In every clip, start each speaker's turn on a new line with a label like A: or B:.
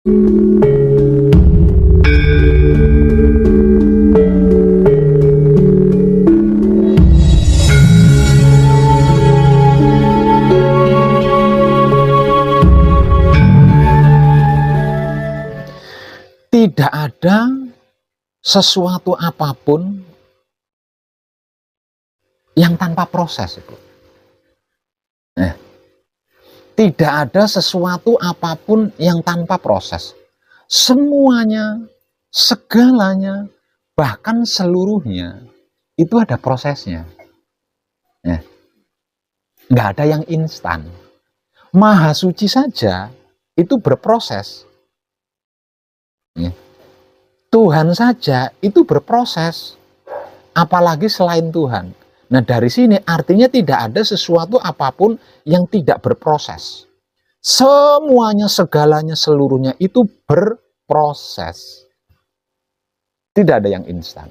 A: Tidak ada sesuatu apapun yang tanpa proses, Ibu. Nah, tidak ada sesuatu apapun yang tanpa proses. Semuanya, segalanya, bahkan seluruhnya, itu ada prosesnya. Nah, nggak ada yang instan. Maha suci saja itu berproses. Tuhan saja itu berproses, apalagi selain Tuhan. Nah, dari sini artinya tidak ada sesuatu apapun yang tidak berproses. Semuanya, segalanya, seluruhnya itu berproses. Tidak ada yang instan.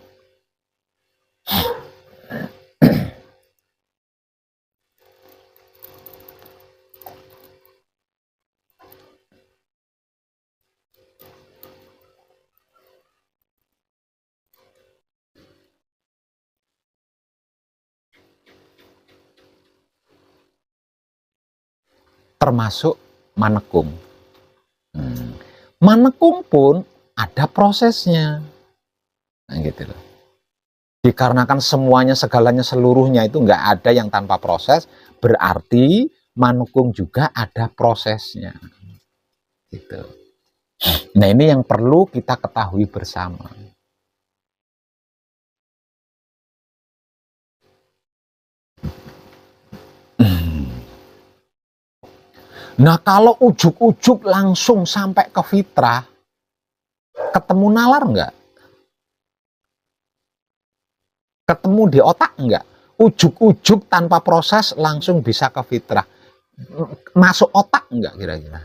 A: Termasuk manekung. Manekung pun ada prosesnya. Nah, gitu loh. Dikarenakan semuanya, segalanya, seluruhnya itu nggak ada yang tanpa proses, berarti manekung juga ada prosesnya. Gitu. Nah, ini yang perlu kita ketahui bersama. Nah, kalau ujuk-ujuk langsung sampai ke fitrah, ketemu nalar nggak? Ketemu di otak nggak? Ujuk-ujuk tanpa proses langsung bisa ke fitrah. Masuk otak nggak kira-kira?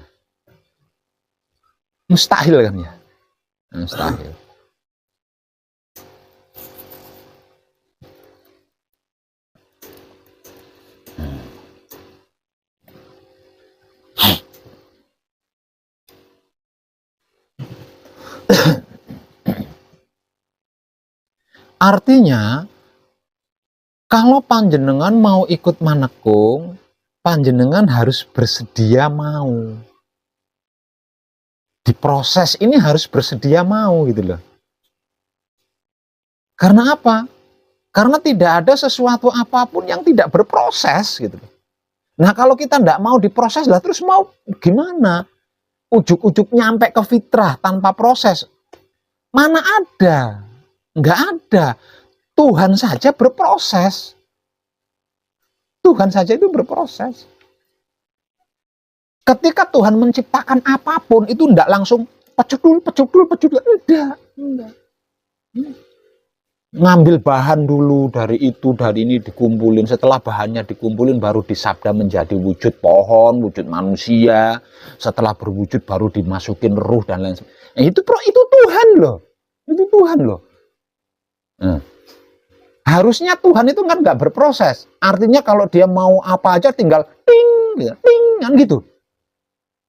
A: Mustahil kan ya? Mustahil. Artinya, kalau panjenengan mau ikut manekung, panjenengan harus bersedia mau. Di proses ini harus bersedia mau gitu loh. Karena apa? Karena tidak ada sesuatu apapun yang tidak berproses gitu loh. Nah, kalau kita tidak mau diproses lah, terus mau gimana? Ujuk-ujuk nyampe ke fitrah tanpa proses. Mana ada? Nggak ada. Tuhan saja berproses. Tuhan saja itu berproses. Ketika Tuhan menciptakan apapun, itu tidak langsung pecudul. Enggak. Ngambil bahan dulu dari itu, dari ini dikumpulin. Setelah bahannya dikumpulin, baru disabda menjadi wujud pohon, wujud manusia. Setelah berwujud, baru dimasukin ruh dan lain sebagainya. Itu Tuhan loh. Itu Tuhan loh. Nah, harusnya Tuhan itu kan nggak berproses. Artinya kalau dia mau apa aja tinggal ting, ting, kan gitu.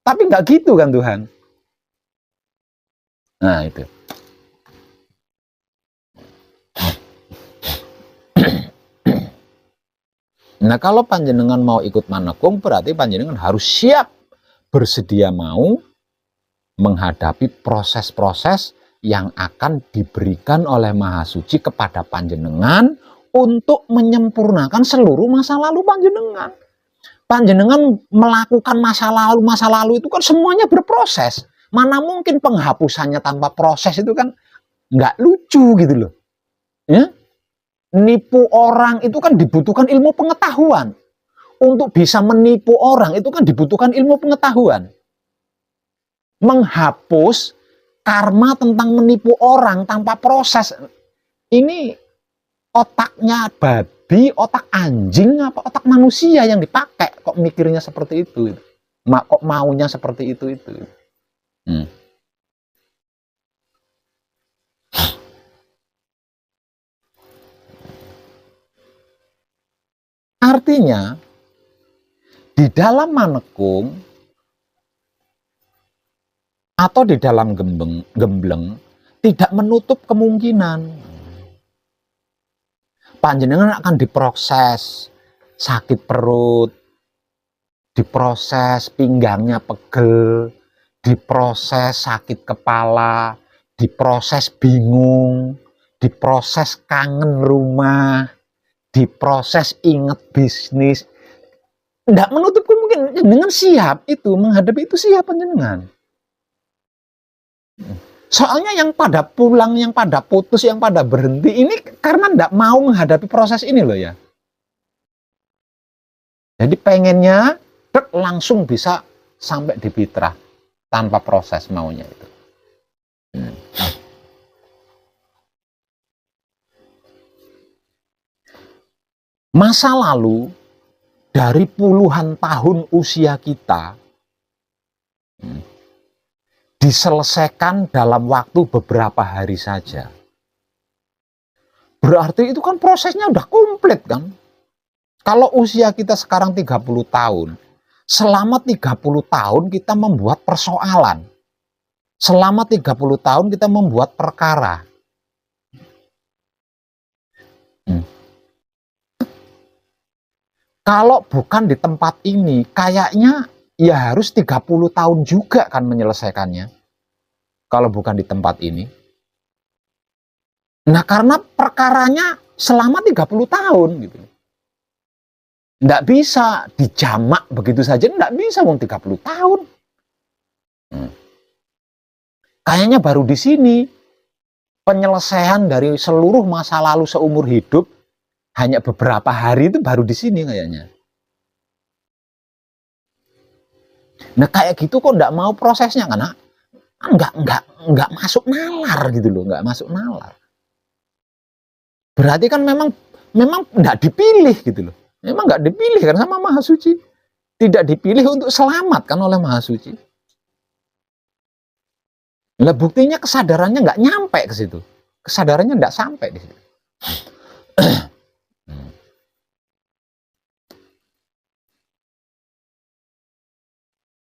A: Tapi nggak gitu kan Tuhan. Nah, itu. Nah, kalau panjenengan mau ikut manekung, berarti panjenengan harus siap bersedia mau menghadapi proses-proses yang akan diberikan oleh Maha Suci kepada panjenengan untuk menyempurnakan seluruh masa lalu panjenengan. Panjenengan melakukan masa lalu itu kan semuanya berproses. Mana mungkin penghapusannya tanpa proses, itu kan nggak lucu gitu loh. Ya? Nipu orang itu kan dibutuhkan ilmu pengetahuan. Untuk bisa menipu orang itu kan dibutuhkan ilmu pengetahuan. Menghapus karma tentang menipu orang tanpa proses, ini otaknya babi, otak anjing, apa otak manusia yang dipakai? Kok mikirnya seperti itu? Kok maunya seperti itu? Artinya, di dalam manekung, atau di dalam gembleng tidak menutup kemungkinan panjenengan akan diproses sakit perut, diproses pinggangnya pegel, diproses sakit kepala, diproses bingung, diproses kangen rumah, diproses inget bisnis. Tidak menutup kemungkinan dengan siap itu menghadapi itu, siap panjenengan. Soalnya yang pada pulang, yang pada putus, yang pada berhenti ini karena tidak mau menghadapi proses ini loh ya. Jadi pengennya langsung bisa sampai di fitrah tanpa proses maunya itu. Masa lalu dari puluhan tahun usia kita diselesaikan dalam waktu beberapa hari saja. Berarti itu kan prosesnya udah komplit kan. Kalau usia kita sekarang 30 tahun, selama 30 tahun kita membuat persoalan. Selama 30 tahun kita membuat perkara. Kalau bukan di tempat ini, kayaknya ya harus 30 tahun juga kan menyelesaikannya. Kalau bukan di tempat ini. Nah, karena perkaranya selama 30 tahun gitu. Nggak bisa dijamak begitu saja, nggak bisa mau 30 tahun. Kayaknya baru di sini penyelesaian dari seluruh masa lalu seumur hidup hanya beberapa hari itu baru di sini kayaknya. Nah kayak gitu kok nggak mau prosesnya karena nggak masuk nalar gitu loh, nggak masuk nalar. Berarti kan memang nggak dipilih gitu loh. Memang nggak dipilih kan sama Maha Suci. Tidak dipilih untuk selamat kan oleh Maha Suci. Nah buktinya kesadarannya nggak nyampe ke situ. Kesadarannya nggak sampai di situ.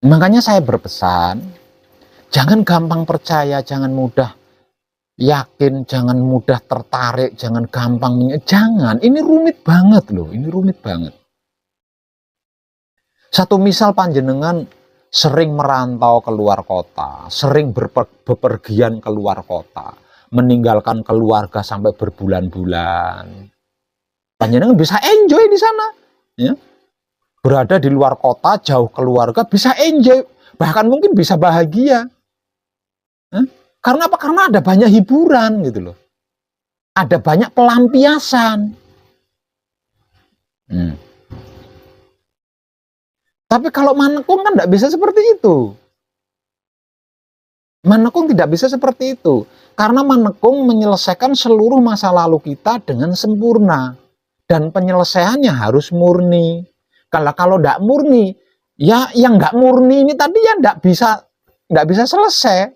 A: Makanya saya berpesan, jangan gampang percaya, jangan mudah yakin, jangan mudah tertarik, jangan gampang, jangan. Ini rumit banget loh, ini rumit banget. Satu misal panjenengan sering merantau keluar kota, sering bepergian keluar kota, meninggalkan keluarga sampai berbulan-bulan. Panjenengan bisa enjoy di sana, ya. Berada di luar kota, jauh keluarga, bisa enjoy, bahkan mungkin bisa bahagia. Karena apa? Karena ada banyak hiburan gitu loh. Ada banyak pelampiasan. Tapi kalau manekung kan tidak bisa seperti itu. Manekung tidak bisa seperti itu. Karena manekung menyelesaikan seluruh masa lalu kita dengan sempurna. Dan penyelesaiannya harus murni. Kalau tidak murni, ya yang nggak murni ini tadi ya nggak bisa selesai.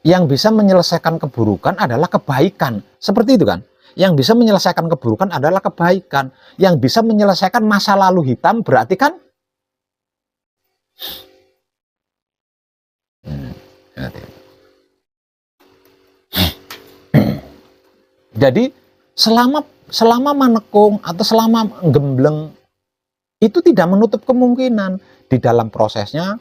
A: Yang bisa menyelesaikan keburukan adalah kebaikan, seperti itu kan? Yang bisa menyelesaikan keburukan adalah kebaikan. Yang bisa menyelesaikan masa lalu hitam berarti kan? Jadi selama manekung atau selama gembleng itu tidak menutup kemungkinan di dalam prosesnya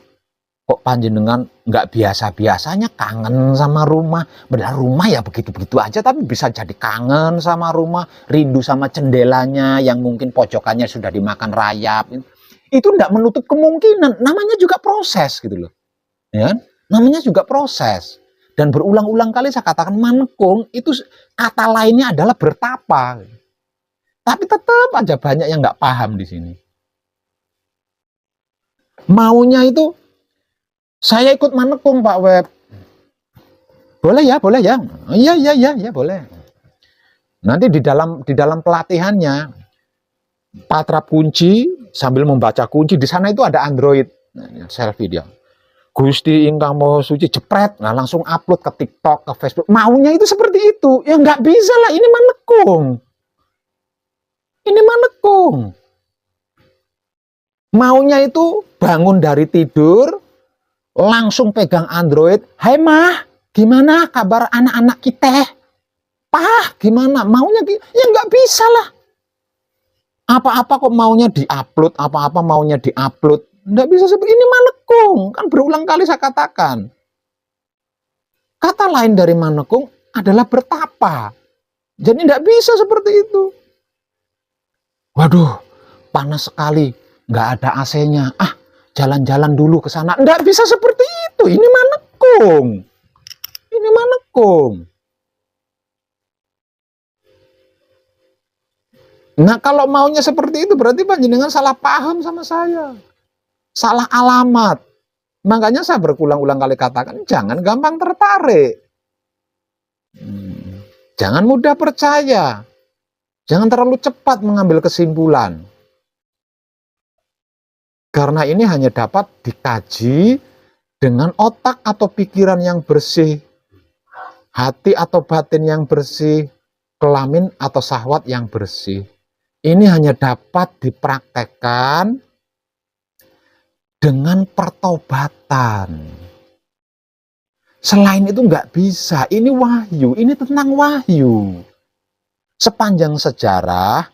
A: kok panjenengan nggak biasa-biasanya kangen sama rumah, padahal rumah ya begitu-begitu aja tapi bisa jadi kangen sama rumah, rindu sama jendelanya yang mungkin pojokannya sudah dimakan rayap. Itu tidak menutup kemungkinan, namanya juga proses gitu loh. Ya, namanya juga proses. Dan berulang-ulang kali saya katakan manekung itu kata lainnya adalah bertapa. Tapi tetap aja banyak yang nggak paham di sini. Maunya itu saya ikut manekung Pak Web. Boleh ya, boleh ya. Iya, boleh. Nanti di dalam pelatihannya patrap kunci sambil membaca kunci, di sana itu ada Android selfie dia. Gusti ingkang Maha Suci, jepret, nah langsung upload ke TikTok, ke Facebook. Maunya itu seperti itu. Ya nggak bisa lah, ini manekung. Ini manekung. Maunya itu bangun dari tidur, langsung pegang Android. Hai mah, gimana kabar anak-anak kita? Pah, gimana? Maunya ya nggak bisa lah. Apa-apa kok maunya diupload, apa-apa maunya diupload. Nggak bisa seperti ini, manekung. Kan berulang kali saya katakan. Kata lain dari manekung adalah bertapa. Jadi nggak bisa seperti itu. Waduh, panas sekali, nggak ada AC-nya. Ah, jalan-jalan dulu ke sana. Nggak bisa seperti itu. Ini manekung. Ini manekung. Nah, kalau maunya seperti itu berarti panjenengan salah paham sama saya. Salah alamat. Makanya saya berulang-ulang kali katakan, jangan gampang tertarik. Jangan mudah percaya. Jangan terlalu cepat mengambil kesimpulan. Karena ini hanya dapat dikaji dengan otak atau pikiran yang bersih, hati atau batin yang bersih, kelamin atau syahwat yang bersih. Ini hanya dapat dipraktekkan dengan pertobatan. Selain itu nggak bisa. Ini wahyu, ini tentang wahyu. Sepanjang sejarah,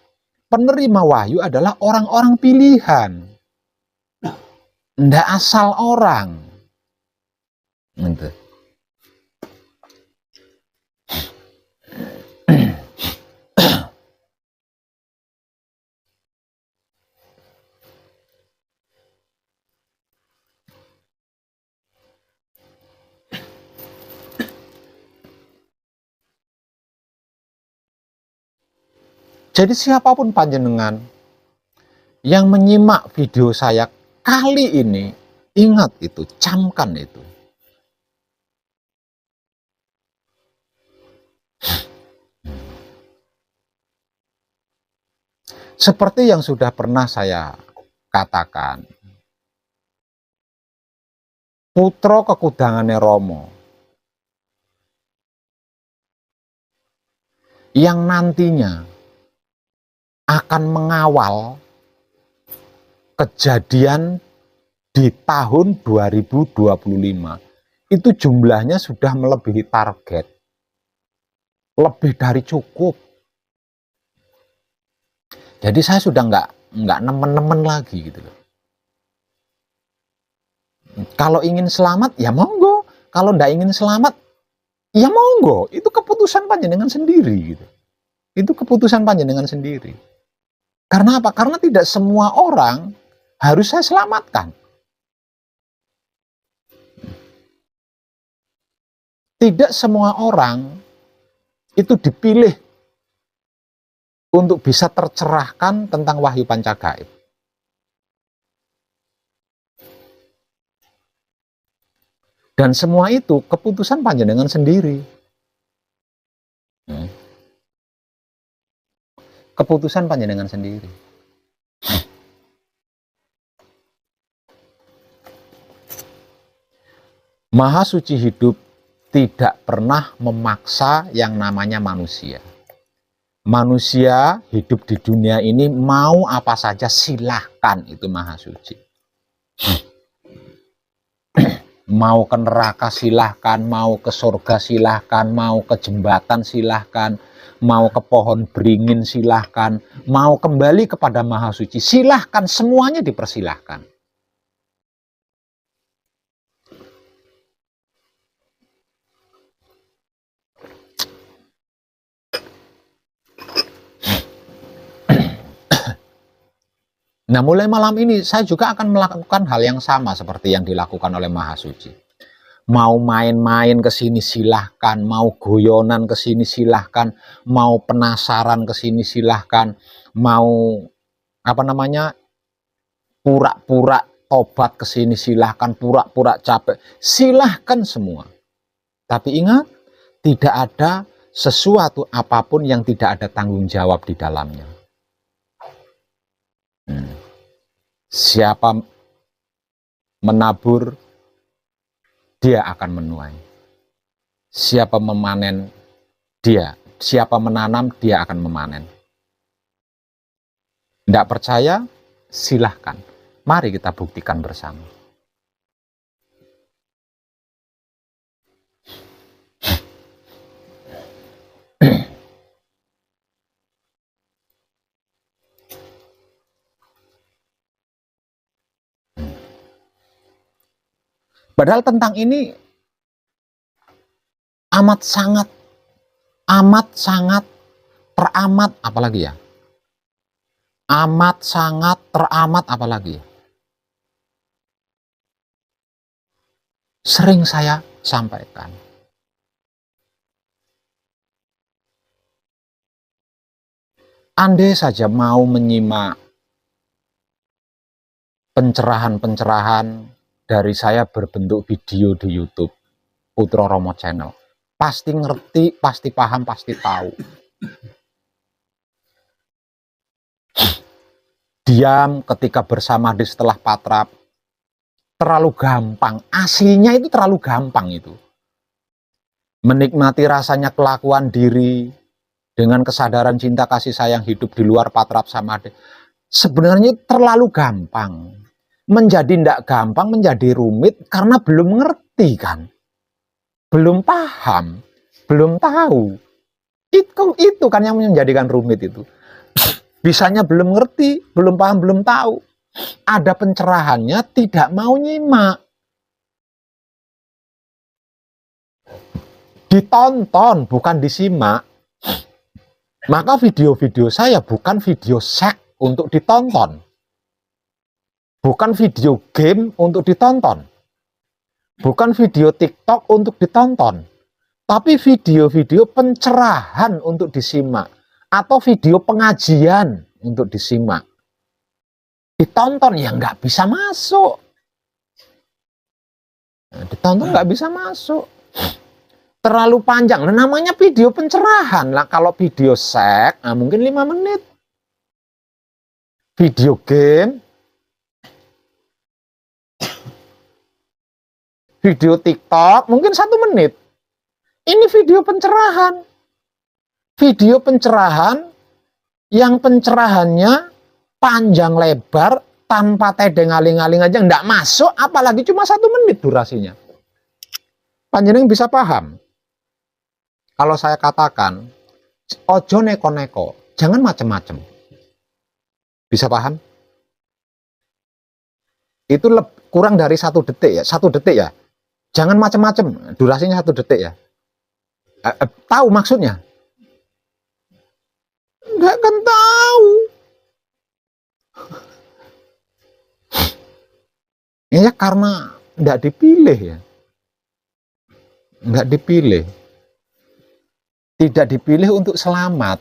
A: penerima wahyu adalah orang-orang pilihan. Nggak asal orang. Gitu. Jadi siapapun panjenengan yang menyimak video saya kali ini, ingat itu, camkan itu. Seperti yang sudah pernah saya katakan, putra kekudangannya Romo, yang nantinya akan mengawal kejadian di tahun 2025, itu jumlahnya sudah melebihi target, lebih dari cukup. Jadi saya sudah nggak nemen-nemen lagi gitu loh. Kalau ingin selamat ya monggo, kalau nggak ingin selamat ya monggo. Itu keputusan panjenengan sendiri gitu. Itu keputusan panjenengan sendiri. Karena apa? Karena tidak semua orang harus saya selamatkan. Tidak semua orang itu dipilih untuk bisa tercerahkan tentang wahyu pancagaib. Dan semua itu keputusan panjenengan sendiri. Keputusan panjenengan sendiri. Maha Suci hidup tidak pernah memaksa yang namanya manusia. Manusia hidup di dunia ini mau apa saja silahkan, itu Maha Suci. Mau ke neraka silahkan, mau ke surga silahkan, mau ke jembatan silahkan, mau ke pohon beringin silahkan, mau kembali kepada Maha Suci silahkan, semuanya dipersilahkan. Nah, mulai malam ini saya juga akan melakukan hal yang sama seperti yang dilakukan oleh Maha Suci. Mau main-main ke sini silahkan, mau goyonan ke sini silahkan, mau penasaran ke sini silahkan, mau pura-pura tobat ke sini silahkan, pura-pura capek, silahkan semua. Tapi ingat, tidak ada sesuatu apapun yang tidak ada tanggung jawab di dalamnya. Siapa menabur, dia akan menuai. Siapa memanen, siapa menanam, dia akan memanen. Tidak percaya? Silahkan. Mari kita buktikan bersama. Padahal tentang ini amat sangat, teramat, apalagi ya? Amat sangat, teramat, apalagi ya? Sering saya sampaikan. Andai saja mau menyimak pencerahan-pencerahan dari saya berbentuk video di YouTube, Putro Romo Channel, pasti ngerti, pasti paham, pasti tahu. Diam ketika bersama di setelah patrap, terlalu gampang. Aslinya itu terlalu gampang itu. Menikmati rasanya kelakuan diri, dengan kesadaran cinta kasih sayang hidup di luar patrap samadhi, sebenarnya terlalu gampang. Menjadi tidak gampang, menjadi rumit karena belum ngerti kan, belum paham, belum tahu. Itu kan yang menjadikan rumit itu. Bisanya belum ngerti, belum paham, belum tahu. Ada pencerahannya, tidak mau nyimak. Ditonton, bukan disimak. Maka video-video saya bukan video seks untuk ditonton. Bukan video game untuk ditonton. Bukan video TikTok untuk ditonton. Tapi video-video pencerahan untuk disimak. Atau video pengajian untuk disimak. Ditonton ya nggak bisa masuk. Ditonton nggak bisa masuk. Terlalu panjang. Nah, namanya video pencerahan lah. Kalau video seks, nah mungkin 5 menit. Video game, video TikTok, mungkin 1 menit. Ini video pencerahan. Video pencerahan yang pencerahannya panjang lebar, tanpa tedeng aling-aling aja, nggak masuk, apalagi cuma 1 menit durasinya. Panjenengan bisa paham. Kalau saya katakan, ojo neko-neko, jangan macem-macem. Bisa paham? Itu kurang dari 1 detik ya, 1 detik ya. Jangan macem-macem, durasinya 1 detik ya. Tahu maksudnya? Nggak kan tahu. Ya karena nggak dipilih ya. Nggak dipilih. Tidak dipilih untuk selamat.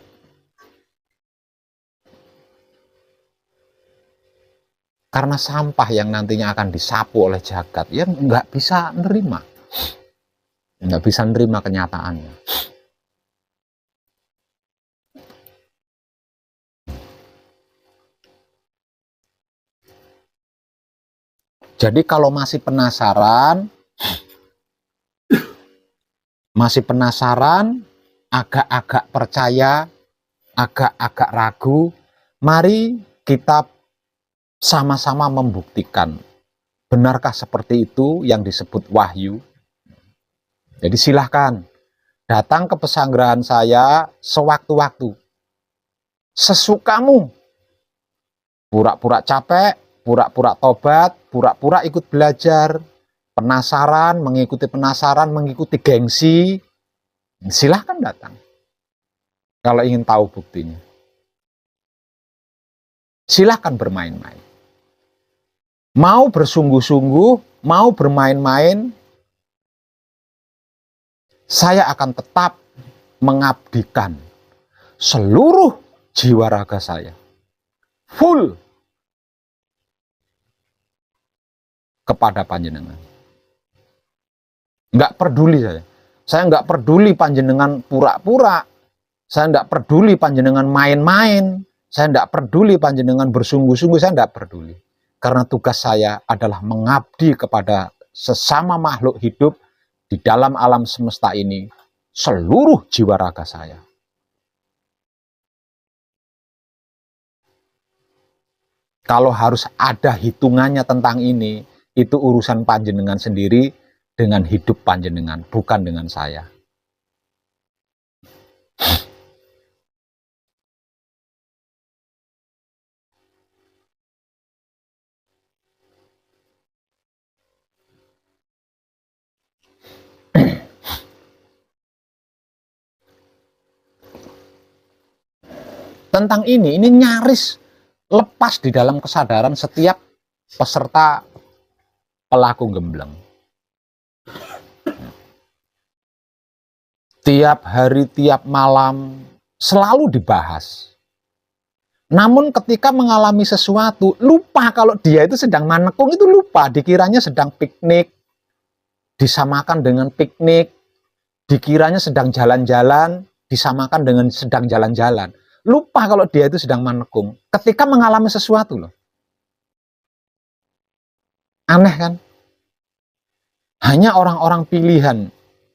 A: Karena sampah yang nantinya akan disapu oleh jagat, ya nggak bisa nerima. Nggak bisa nerima kenyataannya. Jadi kalau masih penasaran, agak-agak percaya, agak-agak ragu, mari kita sama-sama membuktikan. Benarkah seperti itu yang disebut wahyu? Jadi silahkan datang ke pesanggerahan saya sewaktu-waktu. Sesukamu. Pura-pura capek, pura-pura tobat, pura-pura ikut belajar, penasaran, mengikuti gengsi, silahkan datang. Kalau ingin tahu buktinya. Silahkan bermain-main. Mau bersungguh-sungguh, mau bermain-main, saya akan tetap mengabdikan seluruh jiwa raga saya. Full kepada panjenengan. Nggak peduli saya. Saya nggak peduli panjenengan pura-pura. Saya nggak peduli panjenengan main-main. Saya nggak peduli panjenengan bersungguh-sungguh. Saya nggak peduli. Karena tugas saya adalah mengabdi kepada sesama makhluk hidup di dalam alam semesta ini. Seluruh jiwa raga saya. Kalau harus ada hitungannya tentang ini, itu urusan panjenengan sendiri dengan hidup panjenengan, bukan dengan saya. Tentang ini nyaris lepas di dalam kesadaran setiap peserta pelaku gembleng. Tiap hari, tiap malam selalu dibahas. Namun ketika mengalami sesuatu, lupa kalau dia itu sedang manekung, itu lupa, dikiranya sedang piknik, disamakan dengan piknik, dikiranya sedang jalan-jalan, disamakan dengan sedang jalan-jalan. Lupa kalau dia itu sedang manekung. Ketika mengalami sesuatu loh. Aneh kan? Hanya orang-orang pilihan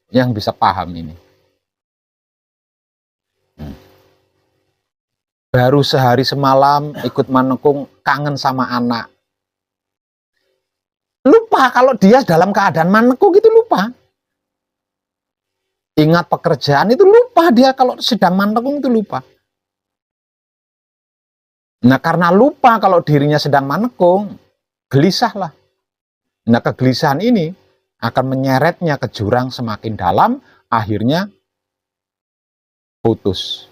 A: yang bisa paham ini. Baru sehari semalam ikut manekung, kangen sama anak. Lupa kalau dia dalam keadaan manekung, itu lupa. Ingat pekerjaan itu lupa, dia kalau sedang manekung itu lupa. Nah, karena lupa kalau dirinya sedang manekung, gelisahlah. Nah, kegelisahan ini akan menyeretnya ke jurang semakin dalam, akhirnya putus.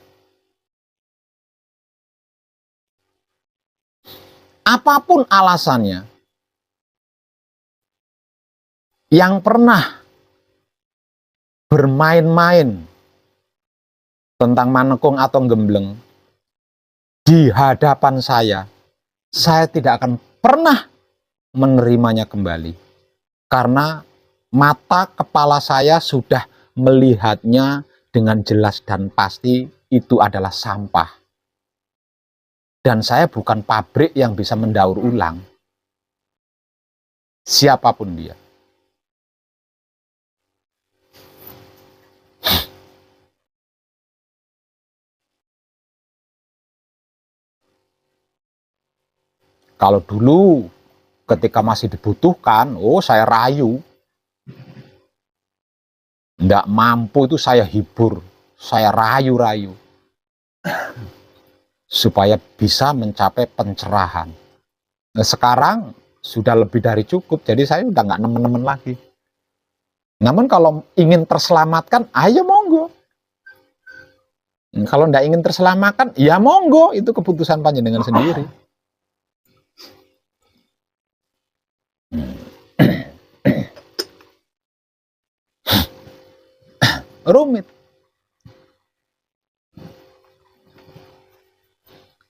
A: Apapun alasannya, yang pernah bermain-main tentang manekung atau gembleng di hadapan saya tidak akan pernah menerimanya kembali. Karena mata kepala saya sudah melihatnya dengan jelas dan pasti itu adalah sampah. Dan saya bukan pabrik yang bisa mendaur ulang. Siapapun dia. Kalau dulu ketika masih dibutuhkan, saya rayu. Nggak mampu itu saya hibur, saya rayu-rayu. Supaya bisa mencapai pencerahan. Nah, sekarang sudah lebih dari cukup, jadi saya udah nggak nemen-nemen lagi. Namun kalau ingin terselamatkan, ayo monggo. Kalau nggak ingin terselamatkan, ya monggo, itu keputusan panjenengan sendiri. Rumit.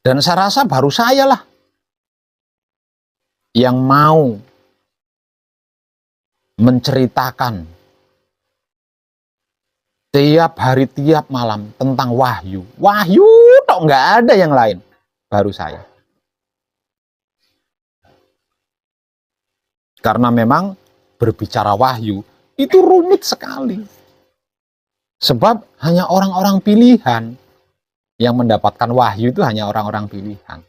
A: Dan saya rasa baru saya lah yang mau menceritakan tiap hari, tiap malam tentang wahyu. Wahyu tok, nggak ada yang lain. Baru saya. Karena memang berbicara wahyu itu rumit sekali. Sebab hanya orang-orang pilihan yang mendapatkan wahyu, itu hanya orang-orang pilihan.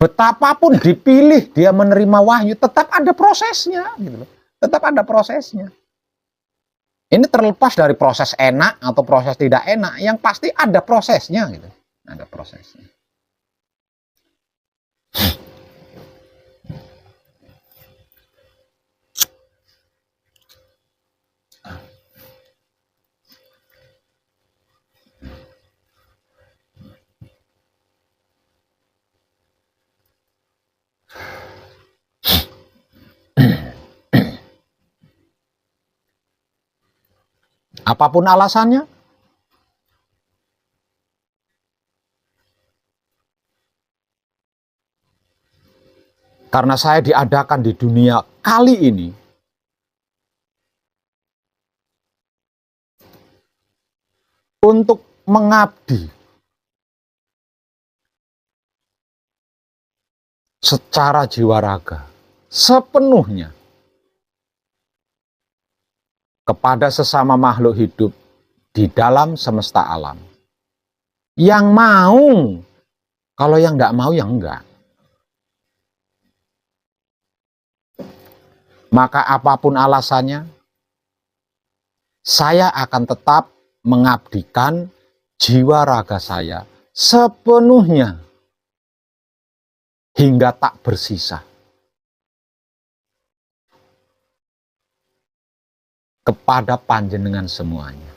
A: Betapapun dipilih dia menerima wahyu, tetap ada prosesnya, gitu loh. Tetap ada prosesnya. Ini terlepas dari proses enak atau proses tidak enak, yang pasti ada prosesnya, gitu. Ada prosesnya. Apapun alasannya, karena saya diadakan di dunia kali ini untuk mengabdi secara jiwa raga sepenuhnya kepada sesama makhluk hidup di dalam semesta alam. Yang mau, kalau yang nggak mau, yang enggak. Maka apapun alasannya, saya akan tetap mengabdikan jiwa raga saya sepenuhnya hingga tak bersisa kepada panjenengan semuanya.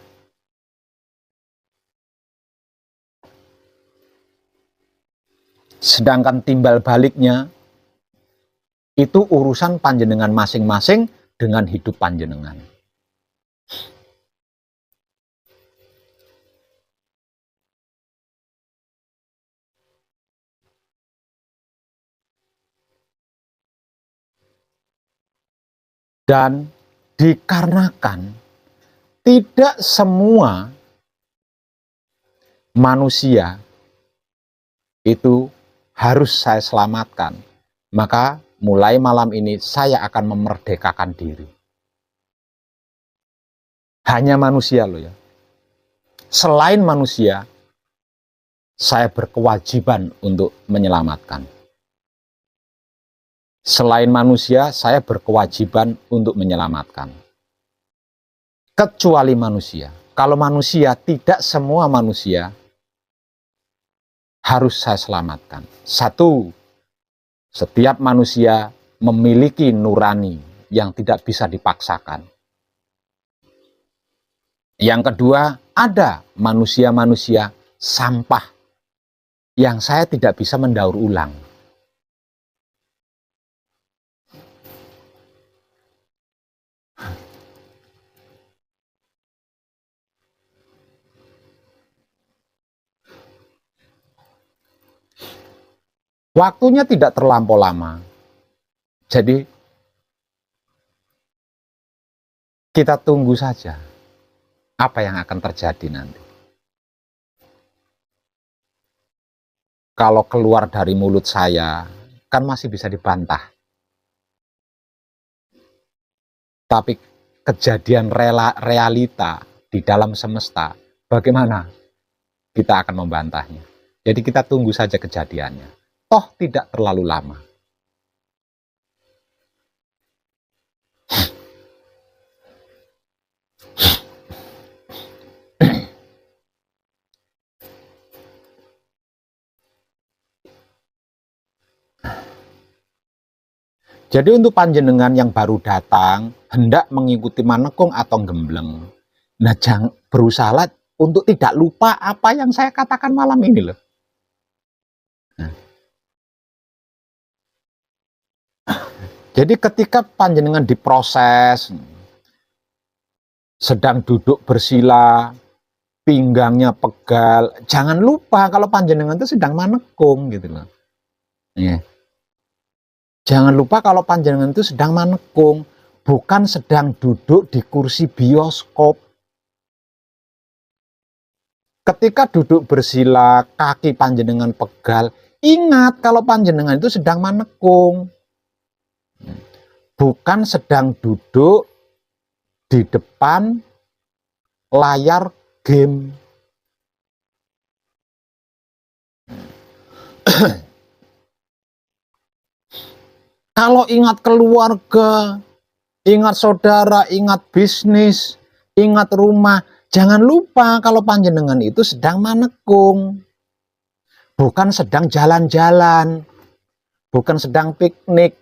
A: Sedangkan timbal baliknya, itu urusan panjenengan masing-masing dengan hidup panjenengan. Dan dikarenakan tidak semua manusia itu harus saya selamatkan, maka mulai malam ini saya akan memerdekakan diri. Hanya manusia loh ya. Selain manusia, saya berkewajiban untuk menyelamatkan. Selain manusia, saya berkewajiban untuk menyelamatkan. Kecuali manusia. Kalau manusia, tidak semua manusia harus saya selamatkan. Satu, setiap manusia memiliki nurani yang tidak bisa dipaksakan. Yang kedua, ada manusia-manusia sampah yang saya tidak bisa mendaur ulang. Waktunya tidak terlampau lama. Jadi kita tunggu saja apa yang akan terjadi nanti. Kalau keluar dari mulut saya, kan masih bisa dibantah. Tapi kejadian realita di dalam semesta, bagaimana kita akan membantahnya? Jadi kita tunggu saja kejadiannya. Toh tidak terlalu lama. Jadi untuk panjenengan yang baru datang, hendak mengikuti manekung atau gembleng, nah jangan berusaha untuk tidak lupa apa yang saya katakan malam ini loh. Nah. Jadi ketika panjenengan diproses, sedang duduk bersila, pinggangnya pegal, jangan lupa kalau panjenengan itu sedang manekung gitu loh. Yeah. Jangan lupa kalau panjenengan itu sedang manekung, bukan sedang duduk di kursi bioskop. Ketika duduk bersila, kaki panjenengan pegal, ingat kalau panjenengan itu sedang manekung. Bukan sedang duduk di depan layar game. Kalau ingat keluarga, ingat saudara, ingat bisnis, ingat rumah, jangan lupa kalau panjenengan itu sedang manekung. Bukan sedang jalan-jalan, bukan sedang piknik.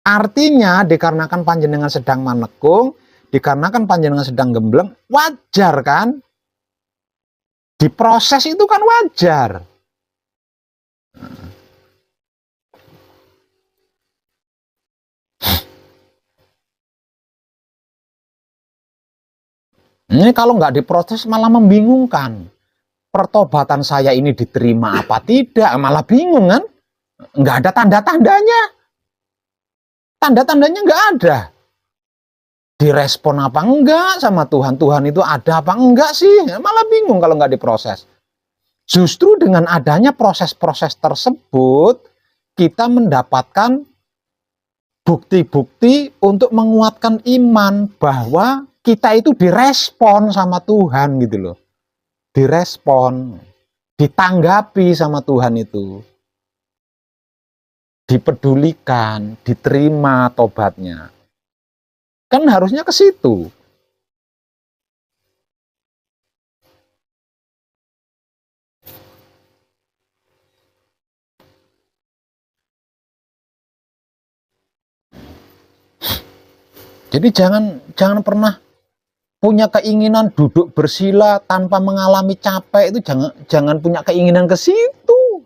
A: Artinya dikarenakan panjenengan sedang manekung, dikarenakan panjenengan sedang gembleng, wajar kan? Diproses itu kan wajar. Ini kalau nggak diproses malah membingungkan. Pertobatan saya ini diterima apa tidak, malah bingung kan? Nggak ada tanda-tandanya. Tanda-tandanya nggak ada. Direspon apa enggak sama Tuhan. Tuhan itu ada apa enggak sih? Malah bingung kalau nggak diproses. Justru dengan adanya proses-proses tersebut, kita mendapatkan bukti-bukti untuk menguatkan iman bahwa kita itu direspon sama Tuhan gitu loh. Direspon, ditanggapi sama Tuhan itu. Dipedulikan, diterima tobatnya. Kan harusnya ke situ. Jadi jangan pernah punya keinginan duduk bersila tanpa mengalami capek, itu jangan punya keinginan ke situ.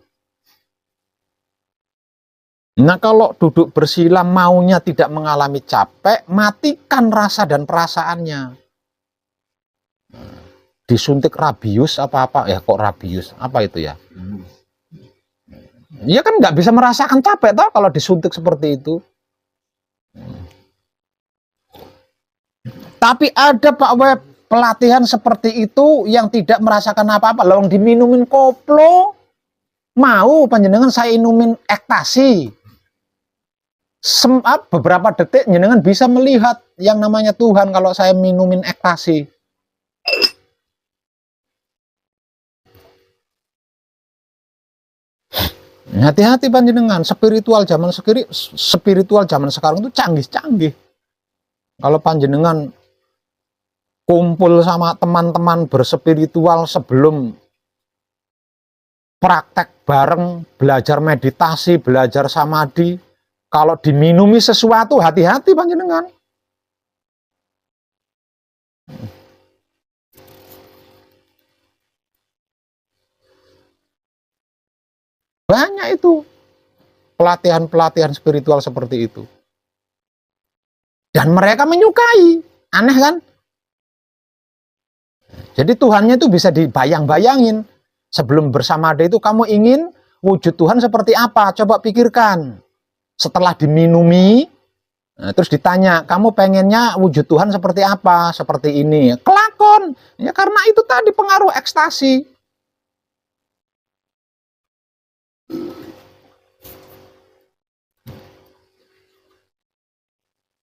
A: Nah, kalau duduk bersila maunya tidak mengalami capek, matikan rasa dan perasaannya. Disuntik rabius apa-apa, ya kok rabius, apa itu ya? Ya kan nggak bisa merasakan capek toh kalau disuntik seperti itu. Tapi ada Pak Web pelatihan seperti itu yang tidak merasakan apa-apa. Lawang diminumin koplo, mau panjenengan saya inumin ekstasi. Beberapa detik jenengan bisa melihat yang namanya Tuhan kalau saya minumin ekstasi. Hati-hati panjenengan, spiritual zaman sekarang itu canggih-canggih. Kalau panjenengan kumpul sama teman-teman berspiritual sebelum praktek bareng, belajar meditasi, belajar samadhi, kalau diminumi sesuatu, hati-hati panjenengan. Banyak itu pelatihan-pelatihan spiritual seperti itu. Dan mereka menyukai. Aneh kan? Jadi Tuhannya itu bisa dibayang-bayangin. Sebelum bersamada itu kamu ingin wujud Tuhan seperti apa? Coba pikirkan. Setelah diminumi, nah, terus ditanya, kamu pengennya wujud Tuhan seperti apa? Seperti ini. Kelakon. Ya karena itu tadi pengaruh ekstasi.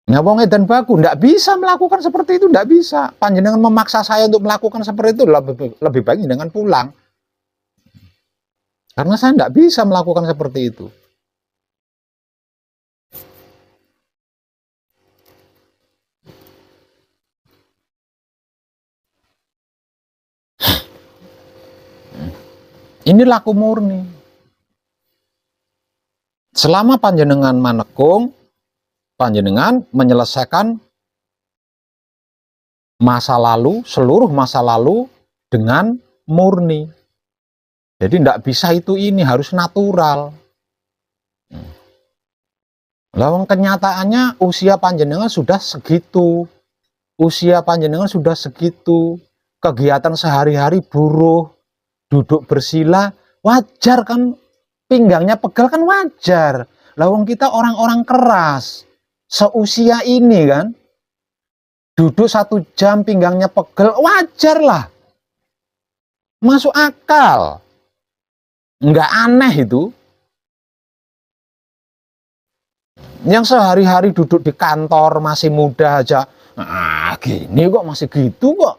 A: Nah, wong edan baku nggak bisa melakukan seperti itu, nggak bisa. Panjenengan memaksa saya untuk melakukan seperti itu, lebih baik dengan pulang. Karena saya nggak bisa melakukan seperti itu. Ini laku murni. Selama panjenengan manekung, panjenengan menyelesaikan masa lalu, seluruh masa lalu dengan murni. Jadi tidak bisa itu ini, harus natural. Lawang kenyataannya usia panjenengan sudah segitu. Usia panjenengan sudah segitu. Kegiatan sehari-hari buruh, duduk bersila, wajar kan, pinggangnya pegal kan wajar. Lawang kita orang-orang keras, seusia ini kan, duduk 1 jam pinggangnya pegel, wajar lah. Masuk akal. Nggak aneh itu. Yang sehari-hari duduk di kantor masih muda aja, gini kok masih gitu kok.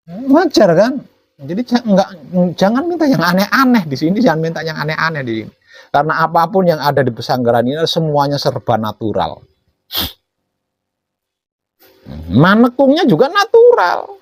A: Wajar kan? Jadi jangan minta yang aneh-aneh di sini, jangan minta yang aneh-aneh di sini. Karena apapun yang ada di pesanggeran ini semuanya serba natural. Manekungnya juga natural.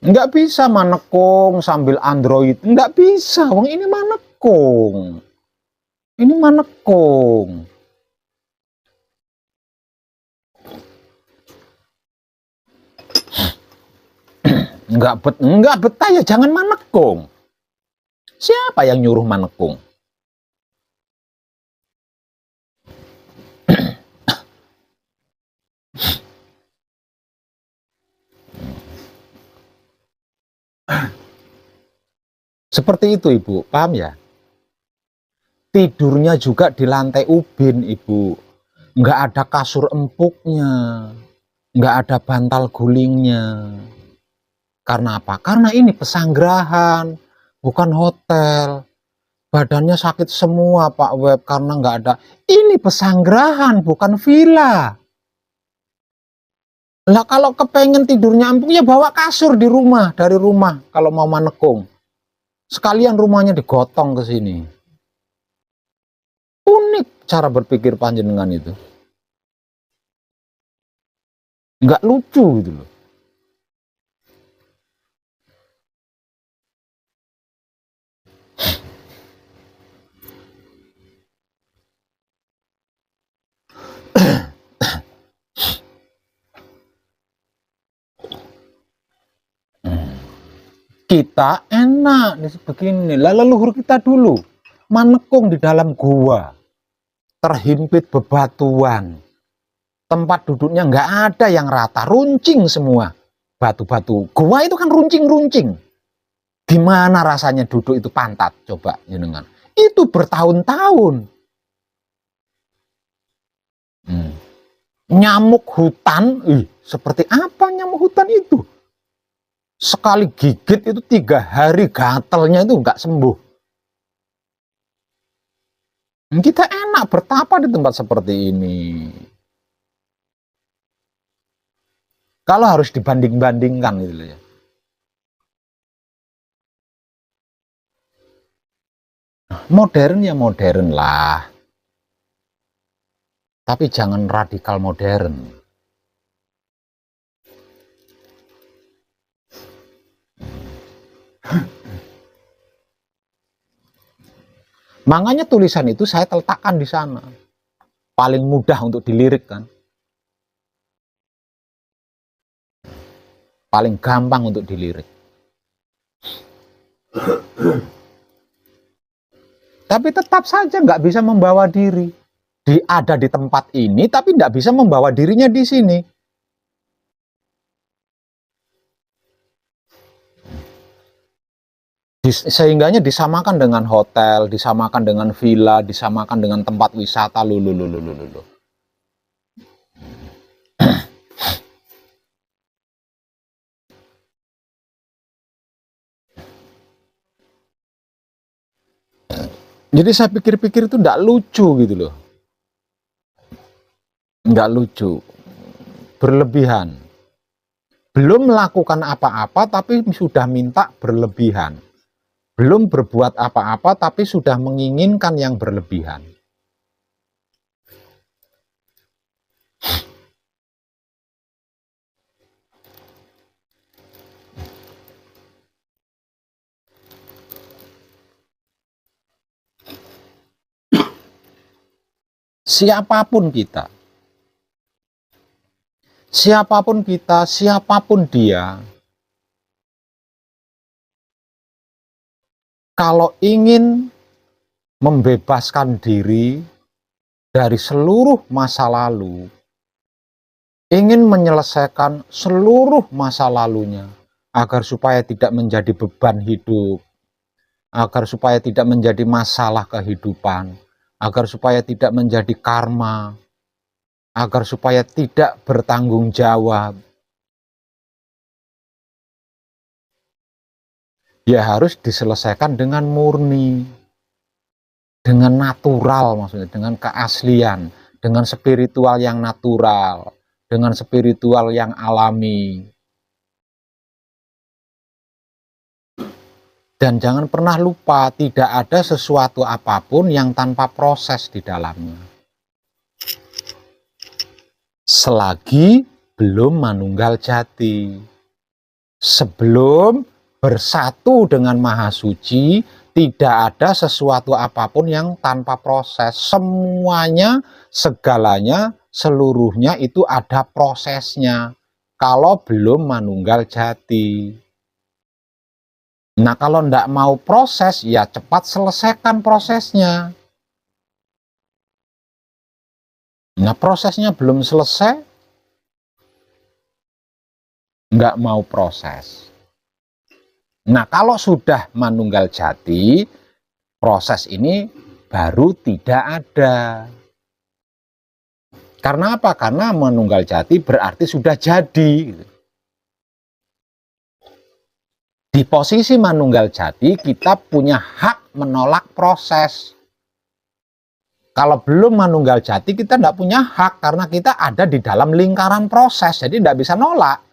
A: Nggak bisa manekung sambil Android, nggak bisa. Wong ini manekung. Ini manekung. Nggak betah ya jangan manekung. Siapa yang nyuruh manekung? Seperti itu Ibu, paham ya? Tidurnya juga di lantai ubin, Ibu. Nggak ada kasur empuknya, nggak ada bantal gulingnya. Karena apa? Karena ini pesanggerahan, bukan hotel. Badannya sakit semua Pak Web karena nggak ada. Ini pesanggerahan, bukan villa. Lah kalau kepengen tidurnya empuk ya bawa kasur di rumah, dari rumah kalau mau manekung. Sekalian rumahnya digotong ke sini. Unik cara berpikir panjenengan itu. Nggak lucu gitu loh. Kita enak begini, leluhur kita dulu manekung di dalam gua, terhimpit bebatuan, tempat duduknya nggak ada yang rata, runcing semua, batu-batu. Gua itu kan runcing-runcing. Gimana rasanya duduk itu pantat? Coba jenengan. Itu bertahun-tahun. Nyamuk hutan, seperti apa nyamuk hutan itu? Sekali gigit itu 3 hari gatelnya itu nggak sembuh. Kita enak bertapa di tempat seperti ini. Kalau harus dibanding-bandingkan gitu ya. Modern ya modern lah. Tapi jangan radikal modern. Makanya tulisan itu saya letakkan di sana. Paling mudah untuk dilirik kan. Paling gampang untuk dilirik. Tapi tetap saja nggak bisa membawa diri. Ada di tempat ini, tapi nggak bisa membawa dirinya di sini. Sehingganya disamakan dengan hotel, disamakan dengan villa, disamakan dengan tempat wisata. Lulu. Jadi saya pikir-pikir itu nggak lucu gitu loh. Nggak lucu. Berlebihan. Belum melakukan apa-apa tapi sudah minta berlebihan. Belum berbuat apa-apa tapi sudah menginginkan yang berlebihan. Siapapun kita, siapapun dia, kalau ingin membebaskan diri dari seluruh masa lalu, ingin menyelesaikan seluruh masa lalunya, agar supaya tidak menjadi beban hidup, agar supaya tidak menjadi masalah kehidupan, agar supaya tidak menjadi karma, agar supaya tidak bertanggung jawab, ya harus diselesaikan dengan murni, dengan natural, maksudnya dengan keaslian, dengan spiritual yang natural, dengan spiritual yang alami. Dan jangan pernah lupa, tidak ada sesuatu apapun yang tanpa proses di dalamnya. Selagi belum manunggal jati. Sebelum bersatu dengan Maha Suci, tidak ada sesuatu apapun yang tanpa proses. Semuanya, segalanya, seluruhnya itu ada prosesnya. Kalau belum manunggal jati. Nah, kalau ndak mau proses, ya cepat selesaikan prosesnya. Nah, prosesnya belum selesai, nggak mau proses. Nah, kalau sudah manunggal jati, proses ini baru tidak ada. Karena apa? Karena menunggal jati berarti sudah jadi. Di posisi manunggal jati, kita punya hak menolak proses. Kalau belum manunggal jati, kita tidak punya hak karena kita ada di dalam lingkaran proses, jadi tidak bisa nolak.